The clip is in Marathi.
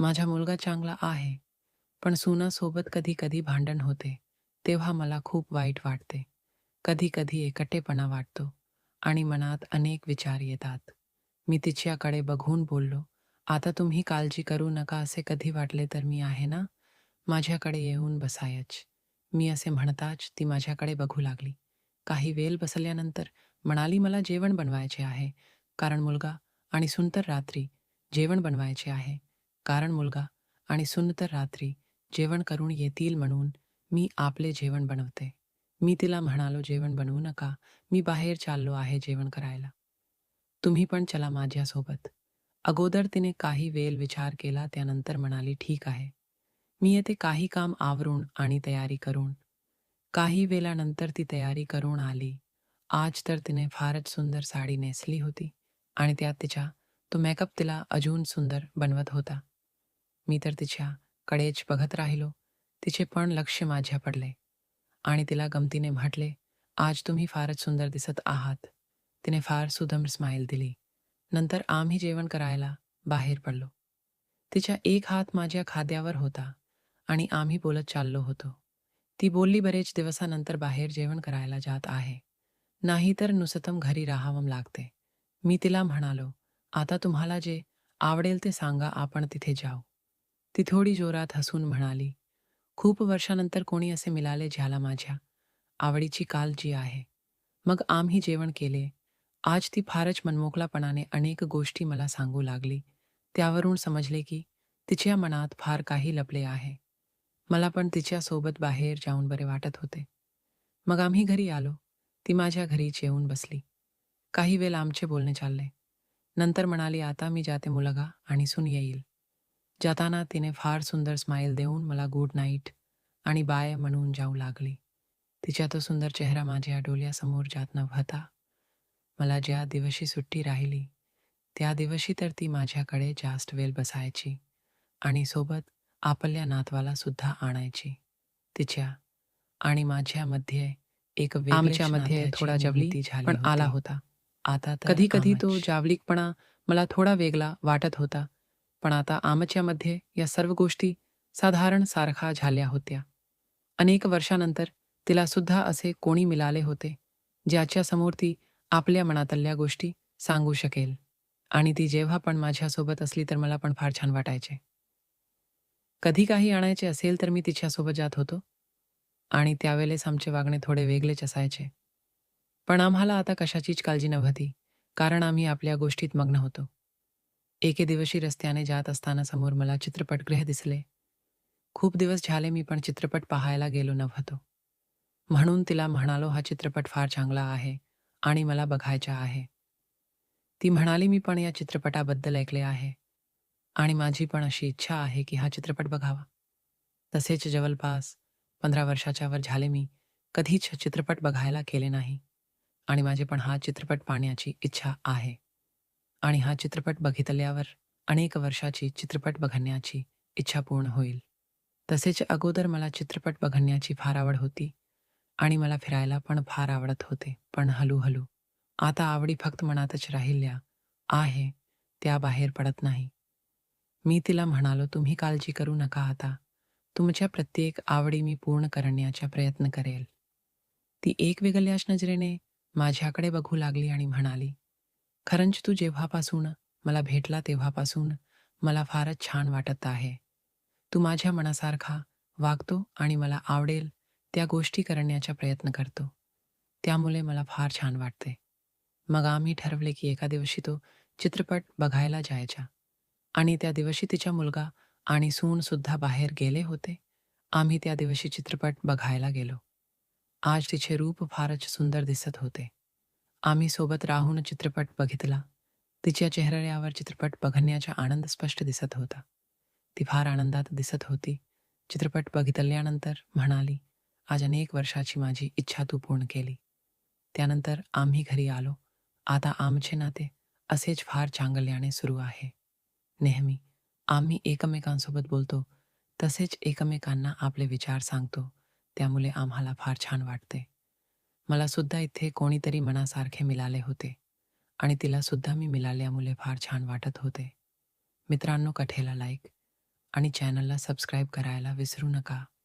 माझा मुलगा चांगला आहे, पण सुनासोबत कधी-कधी भांडण होते. तेव्हा मला खूप वाईट वाटते. कधी-कधी एकटेपणा वाटतो आणि मनात अनेक विचार येतात. मी तिच्याकडे बघून बोललो, "आता तुम्ही काळजी करू नका. असे कधी वाटले तर मी आहे ना, माझ्याकडे येऊन बसायच." मी असे म्हणताच ती माझ्याकडे बघू लागली. काही वेळ बसल्यानंतर म्हणाली, "मला जेवण बनवायचे आहे, कारण मुलगा आणि सून तर रात्री जेवण बनवायचे आहे, कारण मुलगा आणि सून तर रात्री जेवण करून येतील म्हणून मी आपले जेवण बनवते." मी तिला म्हणालो, "जेवण बनवू नका. मी बाहेर चाललो आहे जेवण करायला. तुम्ही पण चला माझ्यासोबत." अगोदर तिने काही वेळ विचार केला, त्यानंतर म्हणाली, "ठीक आहे. मी येते." काही काम आवरून आणि तयारी करून. काही वेळानंतर ती तयारी करून आली. आज तर तिने फारच सुंदर साडी नेसली होती आणि त्यात तिचा तो मेकअप तिला अजून सुंदर बनवत होता. मी तर तिच्याकडेच बघत राहिलो. तिचे पण लक्ष माझ्या पडले आणि तिला गमतीने म्हटले, "आज तुम्ही फारच सुंदर दिसत आहात." तिने फार सुंदर स्माईल दिली. नंतर आम्ही जेवण करायला बाहेर पडलो. तिचा एक हात माझ्या खांद्यावर होता आणि आम्ही बोलत चाललो होतो. ती बोलली, "बरेच दिवसानंतर बाहेर जेवण करायला जात आहे. नाहीतर नुसतं घरी राहावं लागते." मी तिला म्हणालो, "आता तुम्हाला जे आवडेल ते सांगा, आपण तिथे जाऊ." ती थोडी जोरात हसून म्हणाली, "खूप वर्षानंतर कोणी असे मिळाले ज्याला माझ्या आवडीची काळजी आहे." मग आम्ही जेवण केले. आज ती फारच मनमोकळेपणाने अनेक गोष्टी मला सांगू लागली. त्यावरून समजले की तिच्या मनात फार काही लपले आहे. मला पण तिच्यासोबत बाहेर जाऊन बरे वाटत होते. मग आम्ही घरी आलो. ती माझ्या घरीच येऊन बसली. काही वेळ आमचे बोलणे चालले. नंतर म्हणाली, "आता मी जाते, मुलगा आणि सून येईल." जाताना तिने फार सुंदर स्माईल देऊन मला गुड नाईट आणि बाय म्हणून जाऊ लागली. तिचा तो सुंदर चेहरा माझ्या डोळ्यासमोर जात नव्हता. मला ज्या दिवशी सुट्टी राहिली, त्या दिवशी तर ती माझ्याकडे जास्त वेळ बसायची आणि सोबत आपल्या नातवाला सुद्धा आणायची. तिच्या आणि माझ्यामध्ये एक वेगळेच आमच्यामध्ये नात्याची थोडा जवली निर्मिती झाली पण आला होती. होता. आता तर कधी-कधी तो आमच जावलीकपणा मला थोडा वेगळा वाटत होता. पण आता आमच्यामध्ये या सर्व गोष्टी साधारण सारखा झाल्या होत्या. अनेक वर्षानंतर तिला सुद्धा असे कोणी मिळाले होते, ज्याच्यासमोर ती आपल्या मनातल्या गोष्टी सांगू शकेल. आणि ती जेव्हा पण माझ्यासोबत असली तर मला पण फार छान वाटायचे. कधी काही आणायचे असेल तर मी तिच्यासोबत जात होतो आणि त्यावेळेस आमचे वागणे थोडे वेगळेच असायचे. पण आम्हाला आता कशाचीच काळजी नव्हती, कारण आम्ही आपल्या गोष्टीत मग्न होतो. एके दिवशी रस्त्याने जात असताना समोर मला चित्रपटगृह दिसले. खूप दिवस झाले मी पण चित्रपट पाहायला गेलो नव्हतो. म्हणून तिला म्हणालो, "हा चित्रपट फार चांगला आहे आणि मला बघायचा आहे." ती म्हणाली, "मी पण या चित्रपटाबद्दल ऐकले आहे आणि माझी पण अशी इच्छा आहे की हा चित्रपट बघावा." तसेच जवळपास 15 वर्षाच्या वर झाले मी कधीच चित्रपट बघायला गेले नाही आणि माझी पण हा चित्रपट पाहण्याची इच्छा आहे. आणि हा चित्रपट बघितल्यावर अनेक वर्षाची चित्रपट बघण्याची इच्छा पूर्ण होईल. तसेच अगोदर मला चित्रपट बघण्याची फार आवड होती आणि मला फिरायला पण फार आवडत होते. पण हळू-हळू आता आवडी फक्त मनातच राहिल्या आहे, त्या बाहेर पडत नाही. मी तिला म्हणालो, "तुम्ही काळजी करू नका आता. तुमच्या प्रत्येक आवडी मी पूर्ण करण्याचा प्रयत्न करेल." ती एक वेगळ्याच नजरेने माझ्याकडे बघू लागली आणि म्हणाली, "खरंच तू जेव्हापासून मला भेटला तेव्हापासून मला फारच छान वाटत आहे. तू माझ्या मनासारखा वागतो आणि मला आवडेल त्या गोष्टी करण्याचा प्रयत्न करतो. त्यामुळे मला फार छान वाटते." मग आम्ही ठरवले की एका दिवशी तो चित्रपट बघायला जायचा आणि त्या दिवशी तिचा मुलगा आणि सून सुद्धा बाहेर गेले होते. आम्ही त्या दिवशी चित्रपट बघायला गेलो. आज तिचे रूप फारच सुंदर दिसत होते. आम्ही सोबत राहून चित्रपट बघितला. तिच्या चेहऱ्यावर चित्रपट बघण्याचा आनंद स्पष्ट दिसत होता. ती फार आनंदात दिसत होती. चित्रपट बघितल्यानंतर म्हणाली, "आज अनेक वर्षाची माझी इच्छा तू पूर्ण केली." त्यानंतर आम्ही घरी आलो. आता आमचे नाते असेच फार चांगल्याने सुरू आहे. नेहमी आम्ही एकमेकांसोबत बोलतो, तसेच एकमेकांना आपले विचार सांगतो. त्यामुळे आम्हाला फार छान वाटते. मला सुद्धा इथे कोणीतरी मनासारखे मिळाले होते आणि तिला सुद्धा मी मिळाल्यामुळे फार छान वाटत होते. मित्रांनो, कथेला लाईक आणि चॅनलला सबस्क्राईब करायला विसरू नका.